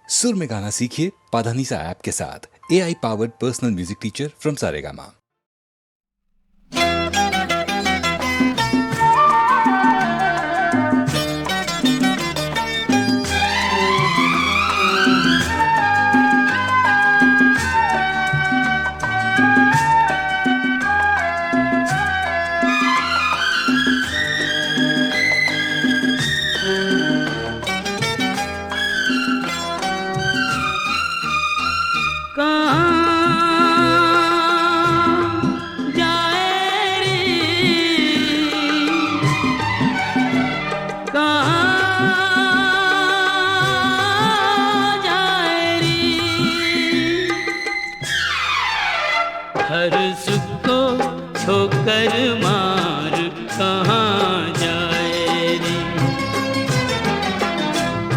सुर में गाना सीखिए पाधानीसा ऐप के साथ। AI powered personal music teacher from Saregama. हर सुख को ठोकर मार कहाँ जाए रे,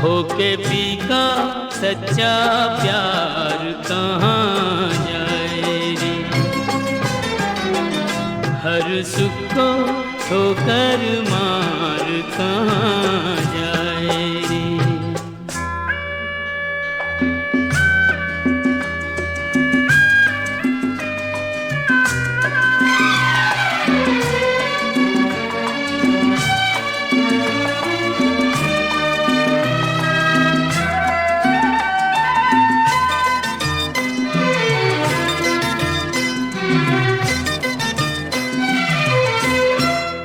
होके पी का सच्चा प्यार कहाँ जाए रे। हर सुख को ठोकर मार कहाँ जाए रे।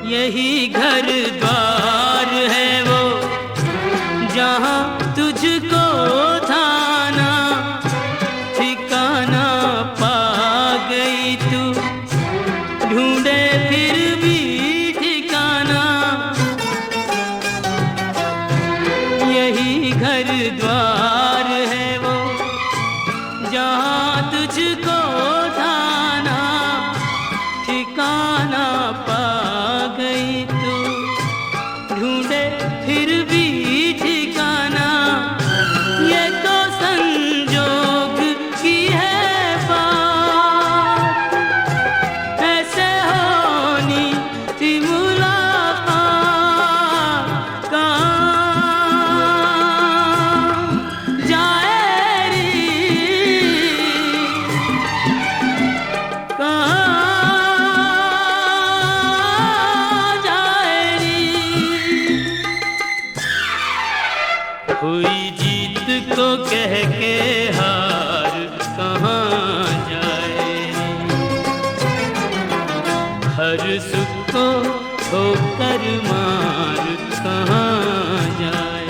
यही घर द्वार है वो जहाँ तुझको थाना ठिकाना पा गई तू, ढूंढे फिर भी ठिकाना। यही घर द्वार है वो जहाँ तुझको थाना ठिकाना पा गई तू, ढूंढे फिर भी ठिकाना। ये तो संजोग की है बात, ऐसे होनी थी मुलाकात। कहाँ जाए रे, कहाँ हुई जीत को कह के हार कहाँ जाए। हर सुख को ठोकर मार कहाँ जाए।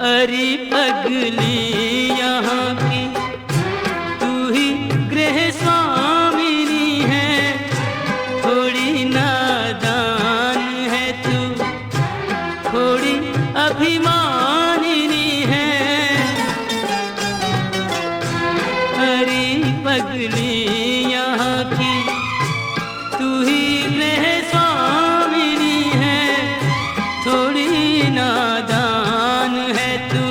अरे पगली यहाँ की तू ही गृह स्वामिनी है, थोड़ी नादान है तू, थोड़ी अभिमानिनी है। अरे पगली यहाँ की तू ही गृह स्वामिनी है, थोड़ी नादान है तू,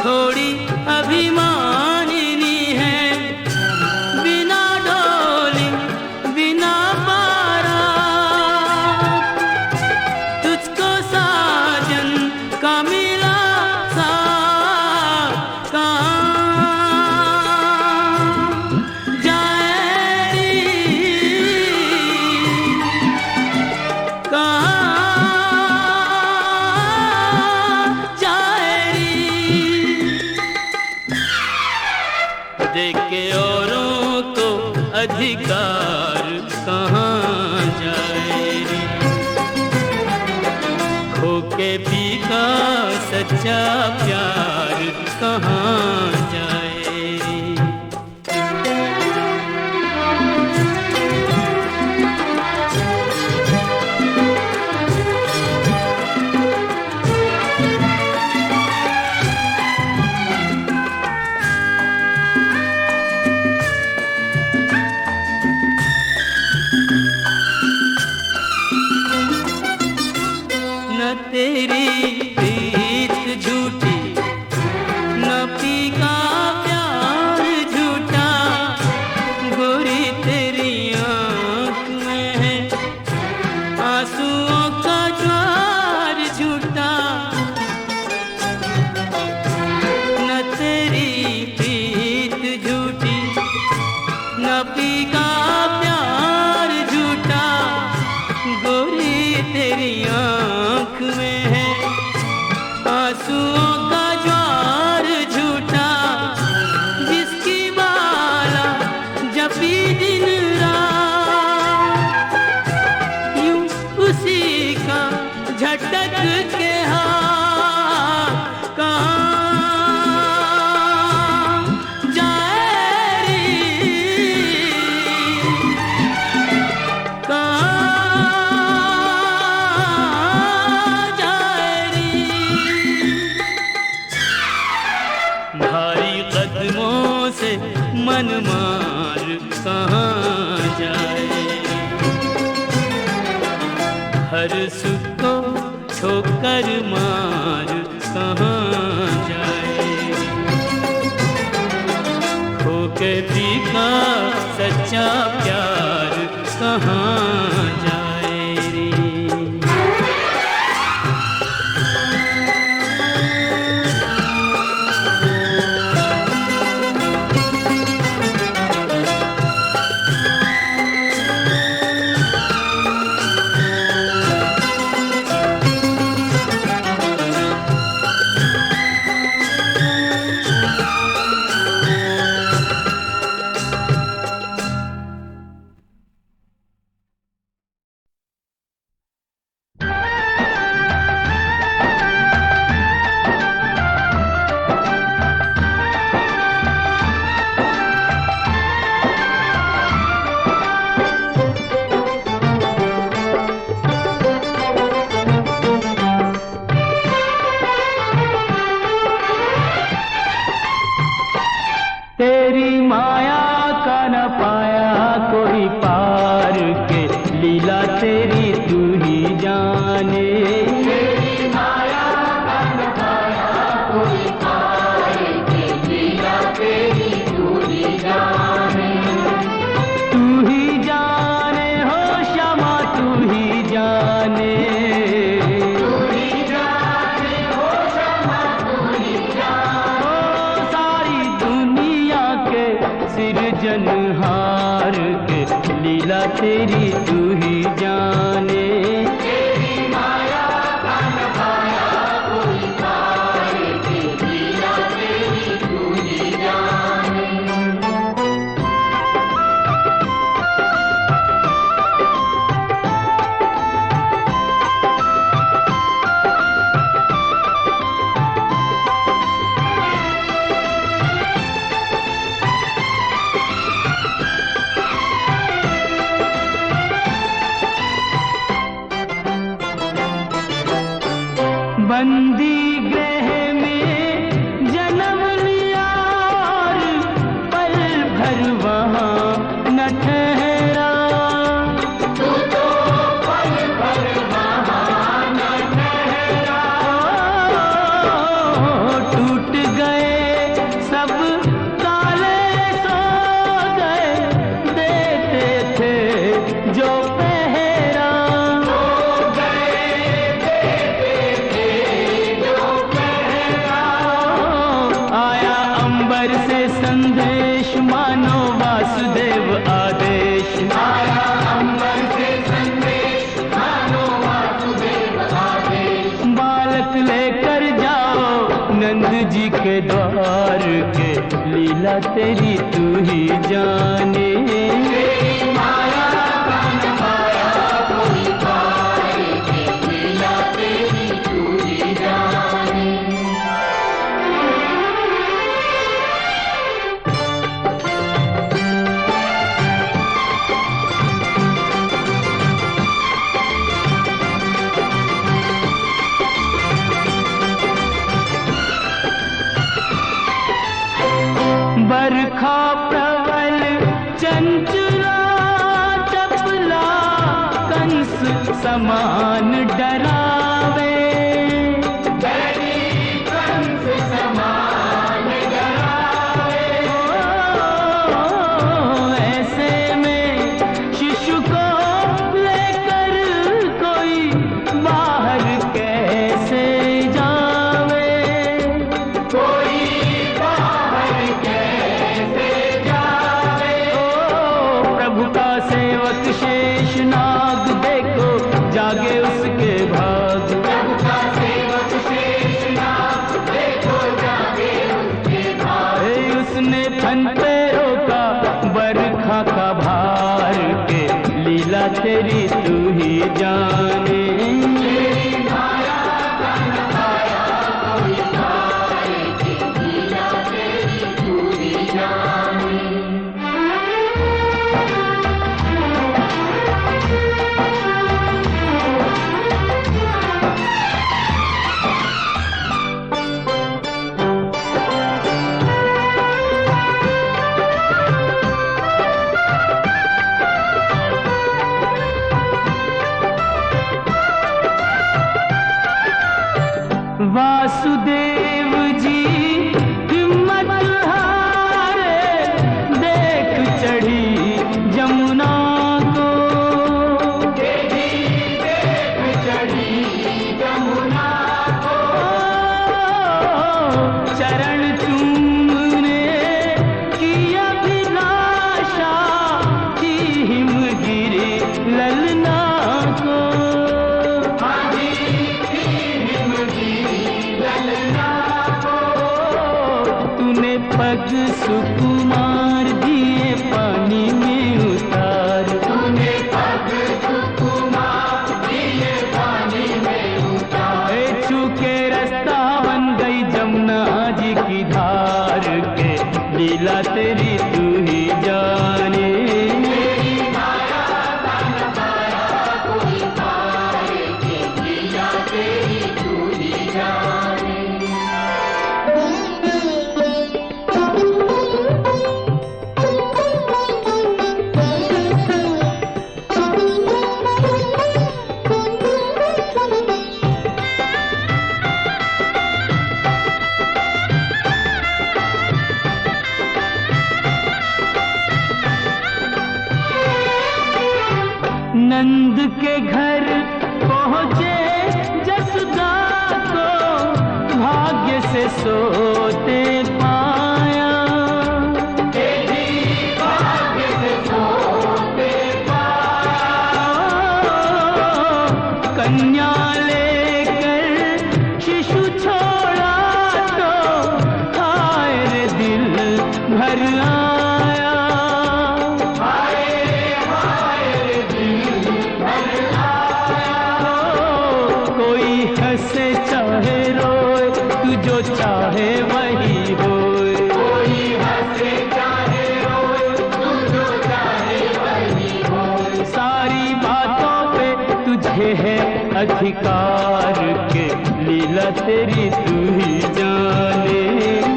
थोड़ी अभिमानिनी है। बिना डोली बिना पारा तुझको साजन का मिला साथ। कहाँ जाए रे, कहाँ देख के औरों को अधिकार कहाँ जाए रे, खो के पी का सच्चा प्यार कहाँ जाए रे। तेरी प्रीत झूठी, न फीका प्यार झूठा, गोरी तेरी आँख में है आंसुओं का ज्वार झूठा। न तेरी प्रीत झूठी, न फीका प्यार झूठा, गोरी तेरी आँख में है आंसुओं का ज्वार झूठा। जिसकी माला जपी दिन रात, यूं उसी का झटक के हाथ कहाँ जाए रे, कहाँ जाए रे। भारी कदमों से मन मार कहाँ जाए, हर सुख को ठोकर मार कहाँ जाए। खो के फीका सच्चा प्यार कहाँ जाए रे। तेरी माया का न पाया कोई पार के, लीला तेरी तू ही जाने। तेरी माया का न पाया कोई पार के, लीला तेरी तू ही जाने। तू ही जाने हो श्यामा, तू ही जाने। तू ही जाने हो श्यामा, तू ही जाने। ओ सारी दुनिया के सिरजनहार के, लीला तेरी तू ही जाने। तेरी माया का न पाया कोई पार के, लीला तेरी तू ही जाने। बंदी गृह में जन्म लिया और पल भर वहाँ न ठहरा। तू तो पल भर वहाँ न ठहरा। टूट गए सब ताले सो गए, देते थे जो पहरा। हो गए देते थे जो पहरा। आया अंबर से संदेश मानो वासुदेव आदेश। आया अंबर से संदेश मानो वासुदेव आदेश। बालक लेकर जाओ नंद जी के द्वार के, लीला तेरी तू ही जाने। तेरी माया का न पाया कोई पार के, लीला तेरी तू ही जाने। बरखा प्रबल चंचला चपला कंस समान डरावे। उसने फन पे रोका बरखा का भार के, लीला तेरी तू ही जाने। वासुदेव जी हिम्मत हारे, देख चढ़ी जमुना को, देख चढ़ी जमुना को। चरण चूमने की अभिलाषा थी हिमगिरी ललना को। तूने पग सुकुमार दिए पानी में उतार, तूने पग सुकुमार दिए पानी में उतार। चूके रास्ता बन गई जमुना जी की धार के, लीला तेरी तू ही जाने। नंद के घर पहुँचे जसोदा को, भाग्य से सोते पाया। भाग्य से सोते पाया। कन्या लेकर शिशु छोड़ा तो, हाय रे दिल भर आया। हंसे चाहे रोए, तू जो चाहे वही होए। कोई हंसे चाहे रोए, तू जो चाहे वही होए। सारी बातों पे तुझे है अधिकार के, लीला तेरी तू ही जाने।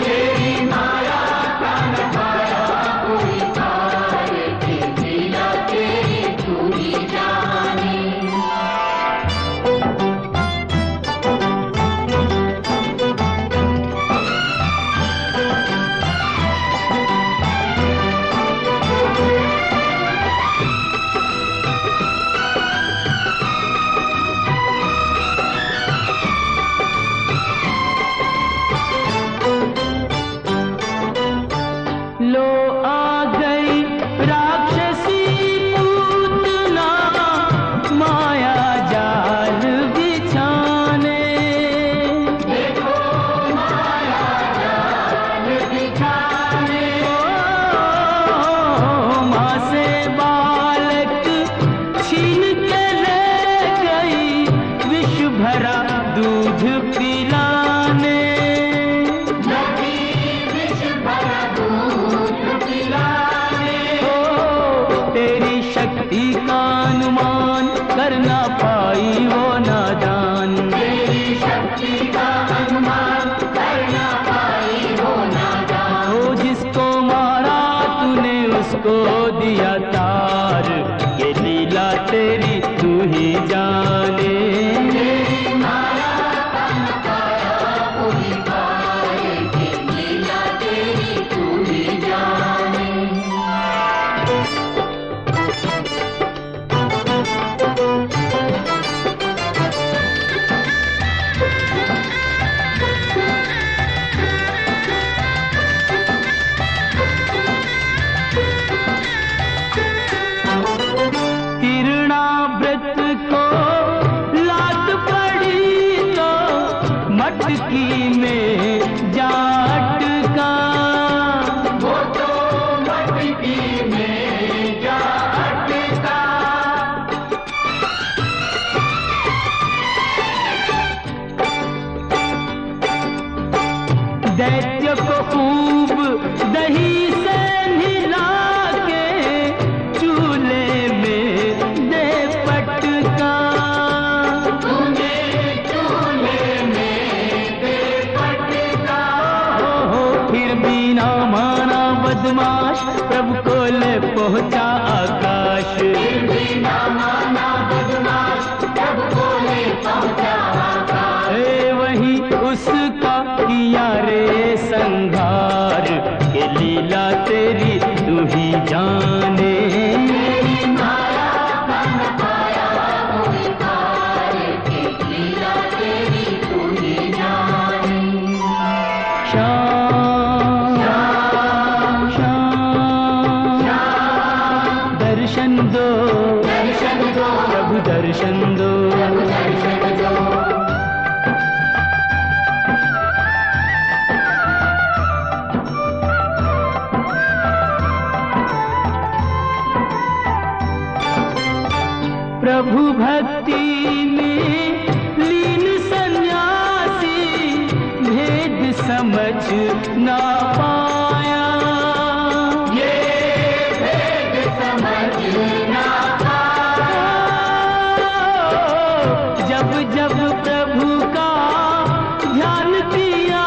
तेरी माया का नजारा कोई पार के, लीला तेरी तू ही जाने। करना पाई वो नादान, तेरी शक्ति का अनुमान करना पाई वो नादान। ओ जिसको मारा तूने उसको दिया तार, ये लीला तेरी तू ही जाने। तेरी माया कोई पाए, ये लीला तेरी तू ही जाने। मटकी में जा अटका, वो तो मटकी में जा अटका। दैत्य को खूब दही से नहला के चूल्हे में दे पटका, चूल्हे में दे पटका। हो फिर भी ना माना बदमाश, प्रभु को ले पहुंचा आकाश। फिर भी ना माना बदमाश, प्रभु को ले पहुंचा आकाश। वही उसका किया रे संघार, के लीला तेरी तू ही जाने। तेरी माया का न पाया कोई पार, के लीला तेरी तू ही जाने। श्याम श्याम श्याम दर्शन दो, दर्शन दो प्रभु, दर्शन दो, दर्शन दो। प्रभु भक्ति में लीन सन्यासी भेद समझ ना पाया, ये भेद समझ ना पाया। जब जब प्रभु का ध्यान किया,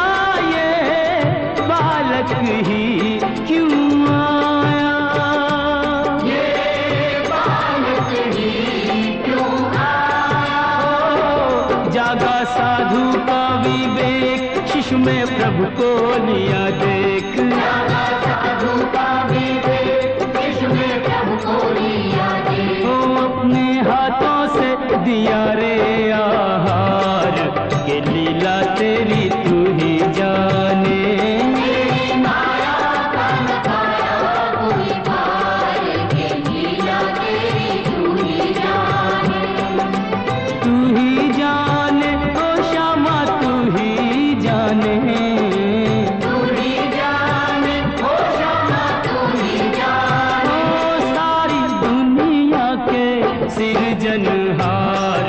ये बालक ही क्यों आया, ये बालक ही जागा साधु का विवेक, शिशु में प्रभु को लिया देख। जागा साधु का विवेक, शिशु में प्रभु को लिया देख। ओ अपने हाथों से दिया रे आहार, के लीला तेरी तू ही जाने। तेरी माया का न पाया कोई पार, के लीला तेरी तू ही जाने। तू ही जाने ओ श्यामा, तू ही जाने, तू ही जाने ओ श्यामा, तू ही जाने। ओ सारी दुनिया के सिरजनहार,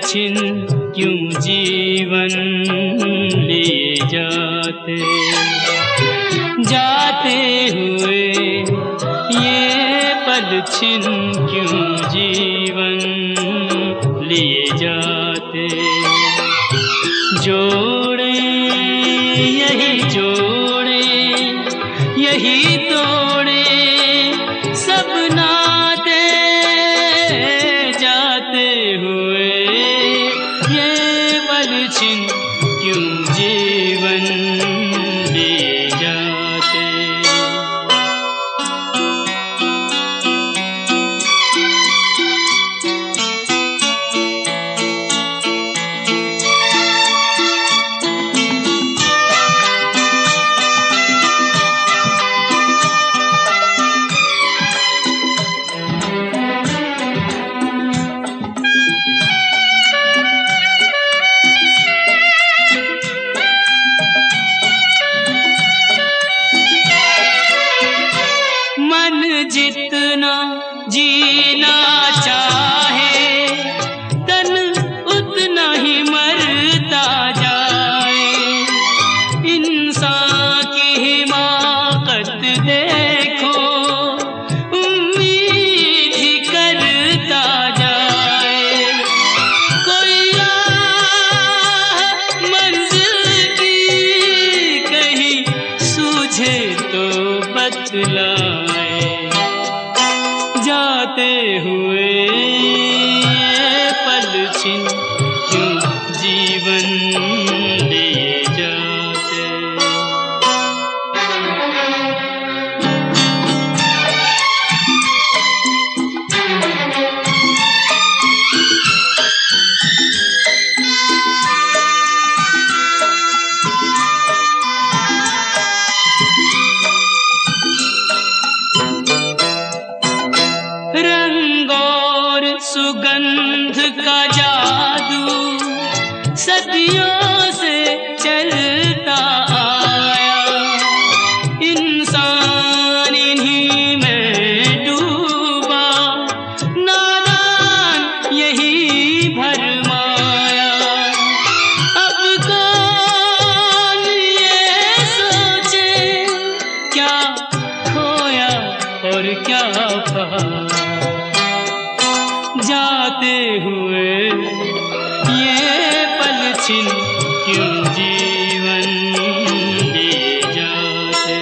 छिन क्यों जीवन लिए जाते जाते हुए ये पल छिन क्यों जीवन लिए जाते। जोड़े यही जोड़े यही तोड़े सब नाते जाते हुए ये पल छिन क्यों जीवन लिए जाते। जितना जीना चाहे तन उतना ही मरता जाए। इंसान की हिमाकत देखो उम्मीद ही करता जाए। कोई राह मंजिल की कहीं सूझे तो बतलाए। जाते हुए ये पल छिन क्यों जीवन लिए जाते। सुगंध का जादू सदियों से चलता आया। इंसान इन्हीं में डूबा नादान यही भरमाया। अब कौन ये सोचे क्या खोया और क्या पाया। जाते हुए ये पल छिन क्यों जीवन लिए जाते।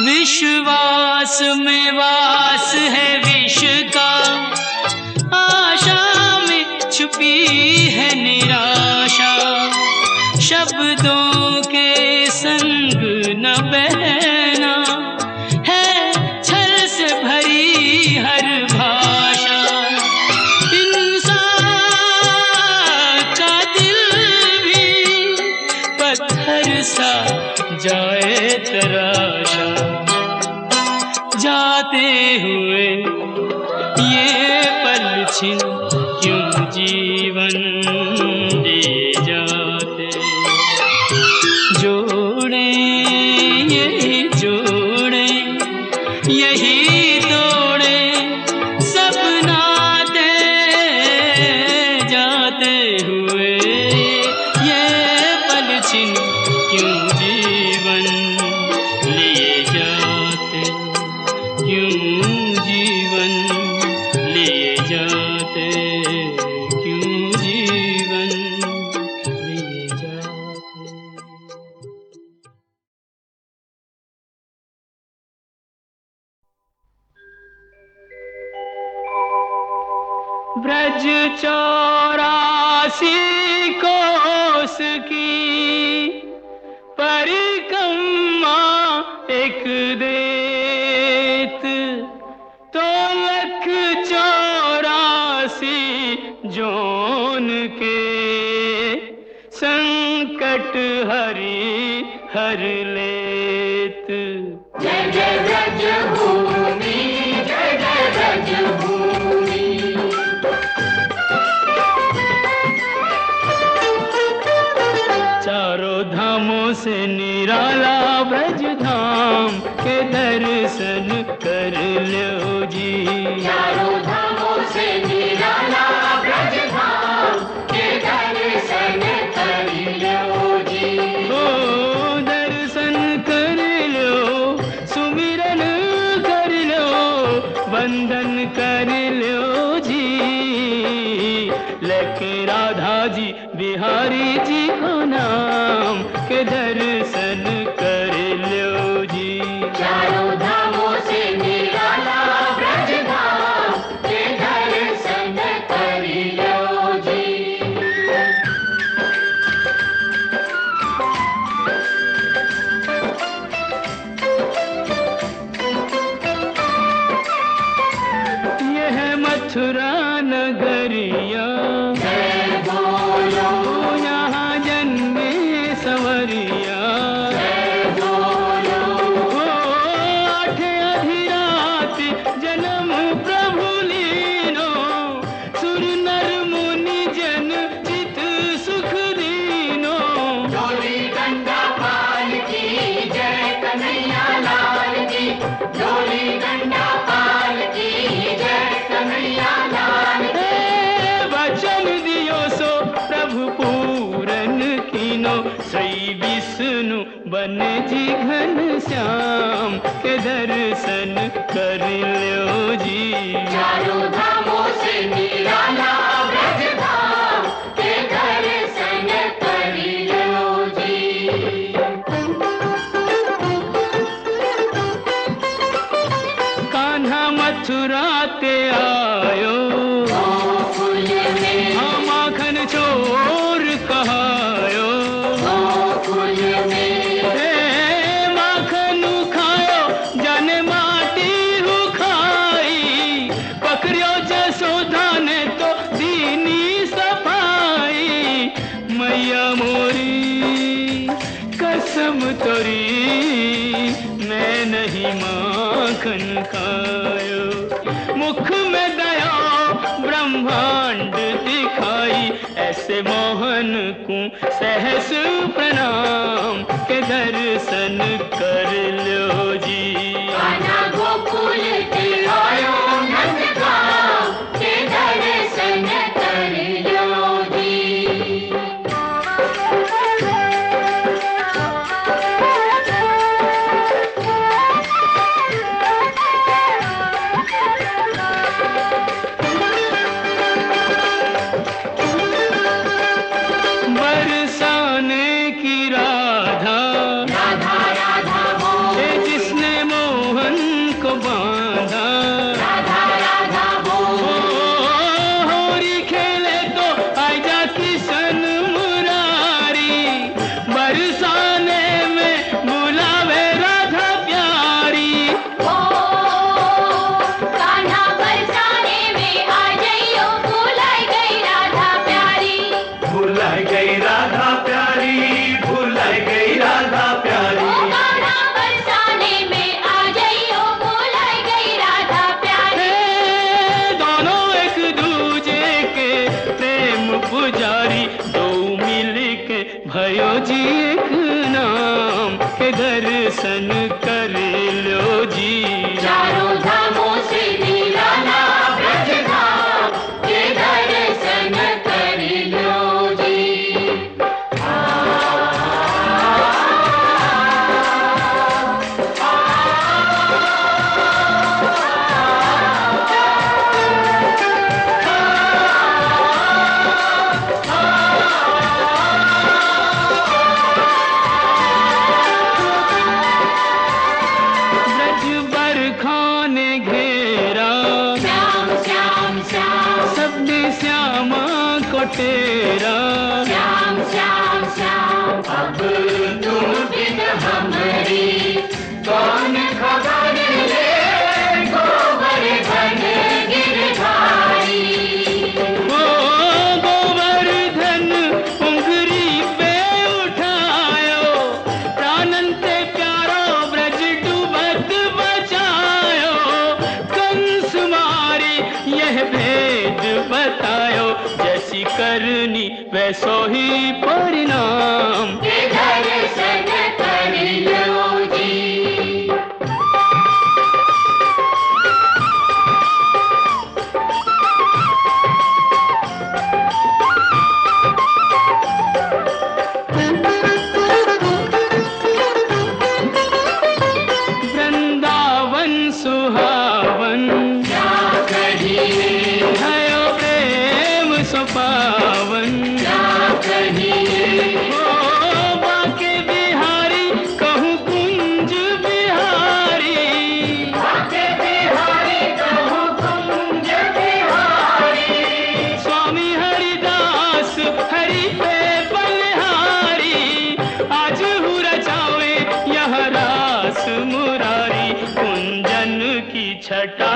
विश्वास में वास है विष का, आशा में छुपी है निराशा। शब्दों के संग न बहना है छल से भरी हर भाषा। इंसान का दिल भी पत्थर सा जाए तराशा। जाते हुए ये पल छिन क्यों जीवन लिए जाते। जोड़े यही जोड़े यही तोड़े सब नाते जाते हुए ये पल छिन क्यों जीवन लिए जाते। क्यों जीवन लिए जाते। क्यों जीवन लिए जाते। ब्रज 84 कोस की परिक्रमा एक देत तो 184 जो सोन के संकट हरि हर लेत। जय जय ब्रज भूमि, जय जय ब्रज भूमि। चारों धामों से निराला ब्रज धाम के दर्शन कर लो जी। चारों धामों से निराला ब्रज धाम के दर्शन कर लो जी। ओ दर्शन कर लो, सुमिरन कर लो, वंदन कर लो जी। लेके राधा जी बिहारी जी को नाम के दर्शन कर लो जी। चारों धामों से निराला ब्रज धाम के दर्शन कर लो जी। यह मथुरा नगरिया, जय बोलो, यहाँ जन्मे संवरिया। जय बोलो, ओ आठ अधिराति जन्म प्रभु लीनो, सुर नर मुनि जन चित सुख दीनो। डोली डंडा पाल की जय कन्हैया लाल की, डोली डंडा पाल की जय कन्हैया लाल की। वचन दियो सो प्रभु पूरन कीनो, श्री विष्णु बन जी घन श्याम के दर्शन कर लो जी। चारों धामों से निराला ब्रज धाम के दर्शन कर लो जी। कान्हा मथुरा ते आयो, गोकुल में, हाँ माखन चोर कहायो। गोकुल में, हे माखन खायो जाने माटी हु खाई, पकड़ियो जसोदा ने तो दीनी सफाई। मैया मोरी कसम तोरी, मैं नहीं माखन खायो। मुख में दया ब्रह्मांड दिखाई, ऐसे मोहन को सहस प्रणाम के दर्शन कर लो जी। कान्हा गोकुल के आयो नंदगांव के दर्शन कर लो जी। बरसाने की राधा, राधा राधा बोल, ये जिसने मोहन को बांधा। राधा राधा बोल, ओ होरी खेले तो आजा किशन मुरारी, बरसाने में बुलावे राधा प्यारी। ओ कान्हा बरसाने में आ जाइयो, भुलाई गई राधा प्यारी। भुलाई गई राधा प्यारी, भुलाई गई राधा ओ प्यारी। कान्हा बरसाने में आ जाइयो, भुलाई गई राधा प्यारी। दोनों एक दूजे के प्रेम पुजारी, दो मिल के भयो जी एक नाम के दर्शन कर लो जी। चारों धामों से निराला ब्रज धाम के दर्शन कर लो जी। ब्रज बरखा ने घेरा, श्याम श्याम श्याम, सबने श्यामा को तेरा। श्याम श्याम श्याम, अब तुम बिन हमरी कौन खबर ले, गोबर धन गिरधारी। ओ करनी वैसो ही परिणाम। के दर्शन कर लो जी। वृंदावन सुहावन क्या कहिए, भयो प्रेम सो पावन। क्या कहिए, ओ बाके बिहारी कहूँ कुंज बिहारी। बाके बिहारी कहूँ कुंज बिहारी। स्वामी हरिदास हरि पे बलिहारी। आज हूँ रचावे यह रास मुरारी। कुंजन की छटा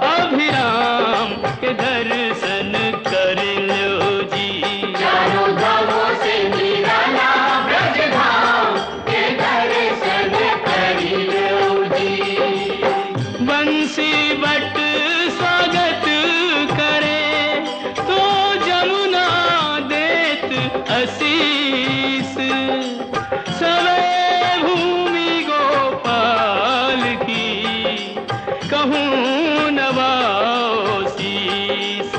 अभिराम के दर्शन कर लो जी। चारों धामों से निराला ब्रज धाम के दर्शन कर लो जी। बंसी बट स्वागत करे तो जमुना देत आशीष। सवे भूमि गोपाल की कहूँ नवाओ शीस।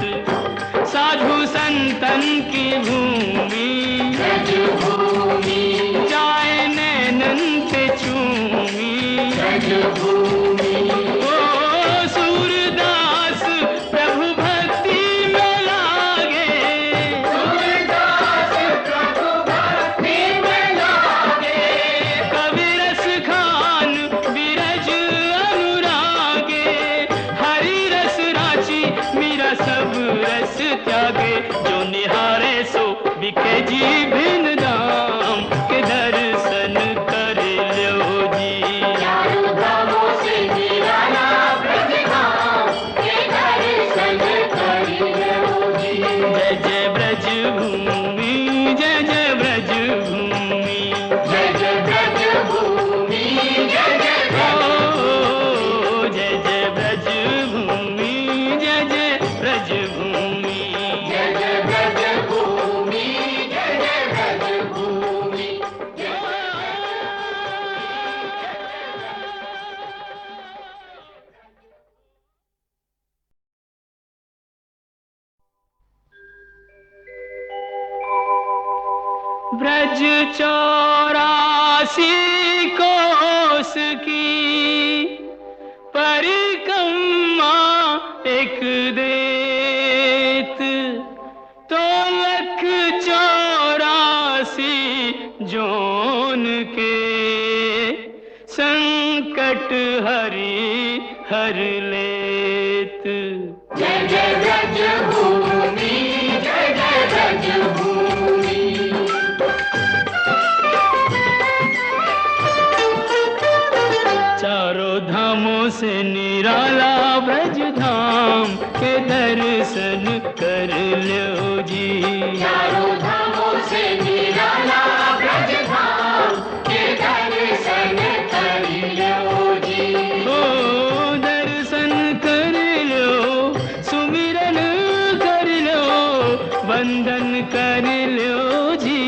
साधु संतन की भूमि ब्रज भूमि, जाए नैनन पे चूमी। ब्रज भूमि, ओ सूरदास प्रभु भक्ति में लागे। सूरदास प्रभु भक्ति में लागे। कवि रस खान विरज अनुरागे। हरि रस राची मीरा सब रस त्यागे। जो निहारे सो बिके जी भिन्न दाम के दर्शन कर लो जी। चारों धामों से निराला ब्रज धाम के दर्शन कर लो जी। जय जय ब्रज भूमि, जय जय ब्रज भूमि। जय जय ब्रज भूमि, जय जय ब्रज ओ जय जय ब्रज भूमि, जय जय ब्रज भूमि। जय जय ब्रज भूमि, जय जय ब्रज भूमि। ब्रज 84 कोस की परिक्रमा एक देत। तो लख 84 जोन के संकट हरि हर लेत। जय जय ब्रज भूमि, जय जय ब्रज भूमि। चारों धामों से निराला ब्रज धाम के दर्शन कर लो जी। चारों धामों से निराला ब्रज धाम के दर्शन कर लो जी। ओ दर्शन कर लो, सुमिरन कर लो, वंदन कर लो जी।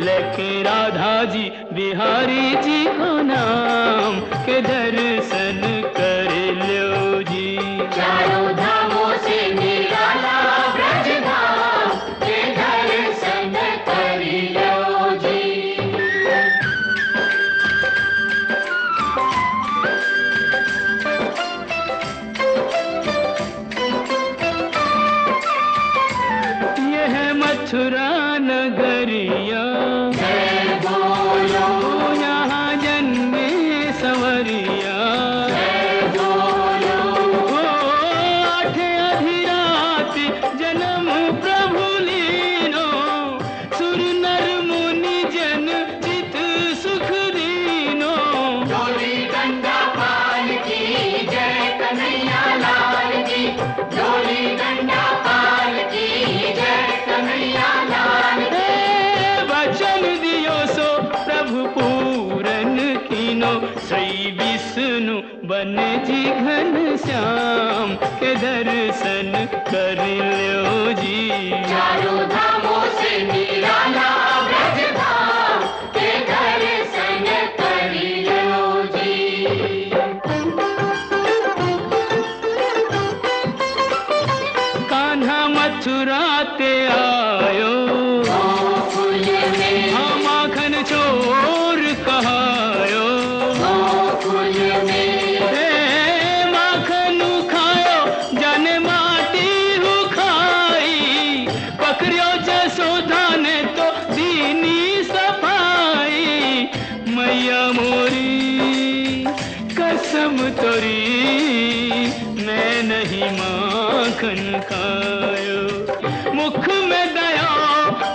लेके राधा जी बिहारी जी को नाम के दर्शन कर लो जी। चारों धामों से निराला ब्रज धाम के दर्शन कर लो जी। यह मथुरा नगरिया जय बोलो, यहाँ जन्मे सवरिया। जय बोलो, ओ आठ अधिरात जन्म प्रभु लीनो। सुर नर मुनि जन चित सुख दीनो। डोली डंडा पाल की जय कन्हैया लाल की। डोली डंडा पाल की जय कन्हैया लाल की। वचन दियो सो प्रभु पूरन कीनो। श्री विष्णु बन जी घन श्याम के दर्शन कर लो जी। मुख में दया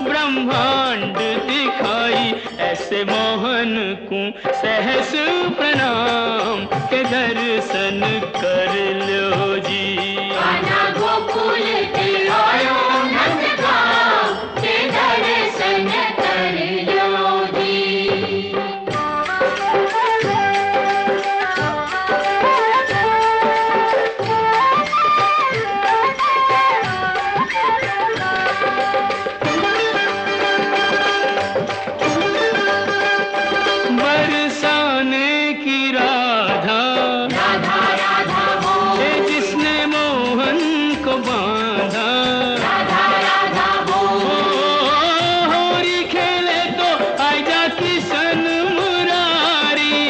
ब्रह्मांड दिखाई, ऐसे मोहन को सहस प्रणाम के दर्शन कर लो जी। कान्हा गोकुल के आयो नंदगांव के दर्शन कर लो जी। बरसाने की राधा राधा राधा बोल, है जिसने मोहन को बांधा, राधा राधा बोल, होरी खेले तो आजा किशन मुरारी,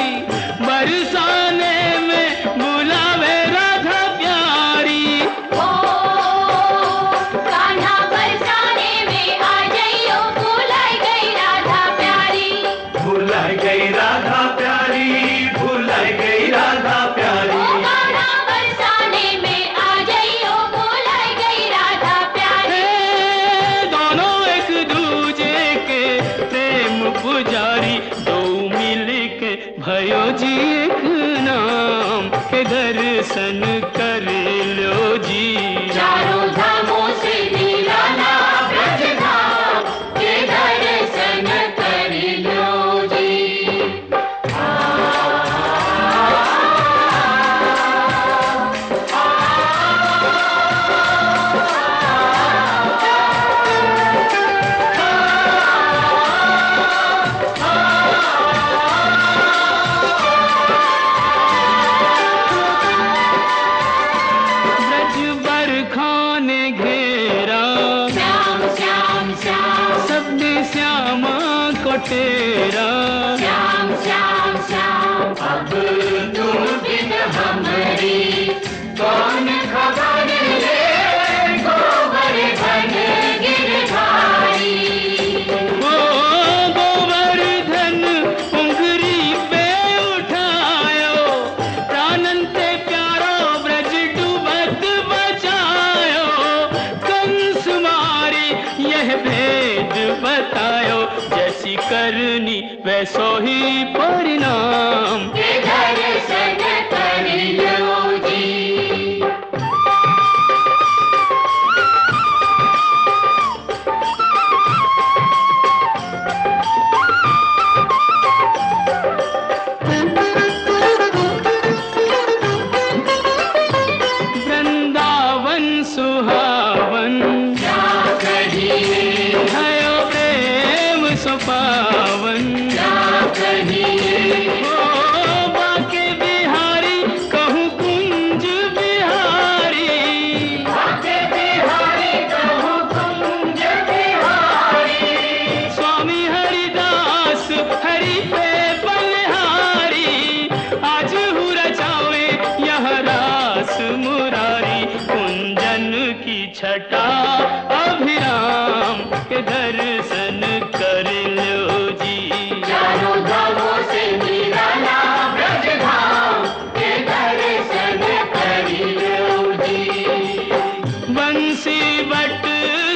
बरसाने में बुलावे राधा प्यारी। ओ कान्हा बरसाने में आ जाइयो, भुलाई गई राधा प्यारी। भुलाई गई राधा प्यारी, भुलाई गई राधा ओ प्यारी। कान्हा बरसाने में आ जाइयो, भुलाई गई राधा प्यारी। दोनों एक दूजे के प्रेम पुजारी, दो मिल के भयो जी एक नाम के दर्शन कर लो जी। चारों धामों से निराला ब्रज धाम के दर्शन कर लो जी। ब्रज बरखा ने घेरा, श्याम श्याम श्याम, सबने श्यामा को तेरा। श्याम श्याम श्याम, अब तुम बिन हमारी कौन खबर ले, गोवर्धन गिरधारी। ओ गोवर्धन उंगरी पे उठायो, प्राणन से प्यारो ब्रज डूबत बचायो, कंस मारी यह भेद बतायो, जैसी करनी वैसो ही परिणाम। के दर्शन कर लो जी। वृंदावन सुहावन, क्या कहिए, भयो प्रेम सुपावन। क्या कहिए, ओ बाके बिहारी कहूँ कुंज बिहारी, बाके बिहारी कहूँ कुंज बिहारी। स्वामी हरिदास हरि पे बलिहारी, आज हूँ रचावे यह रास मुरारी, कुंजन की छटा अभिराम के दर्शन कर लो जी। चारों धामों से निराला ब्रज धाम के दर्शन कर लो जी। बंसी बट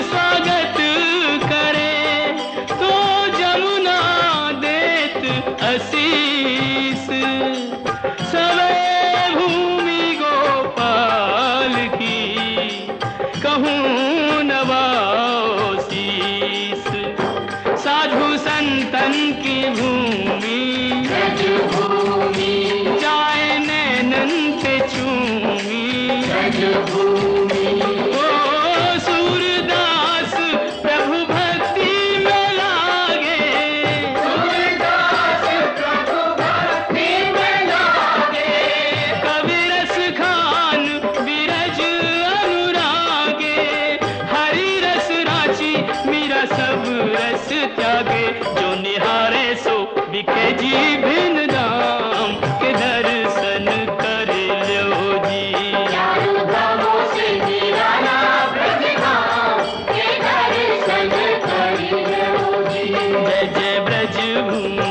स्वागत करे तो जमुना देत आशीष, सवे भूमि गोपाल की कहूँ नवाओ शीस, साधु संतन की भूमि ब्रज भूमि, जाए नैनन पे चूमी। ब्रज भूमि, ओ सूरदास प्रभु भक्ति में लागे, सूरदास प्रभु भक्ति में लागे। कवि रस खान बिरज अनुरागे, हरि रस राची मीरा सब रस त्यागे, जो निहारे सो बिके जी भिन्न दाम के दर्शन कर लो जी। चारों धामों से निराला ब्रज धाम के दर्शन कर लो जी। जय जय ब्रज भूमि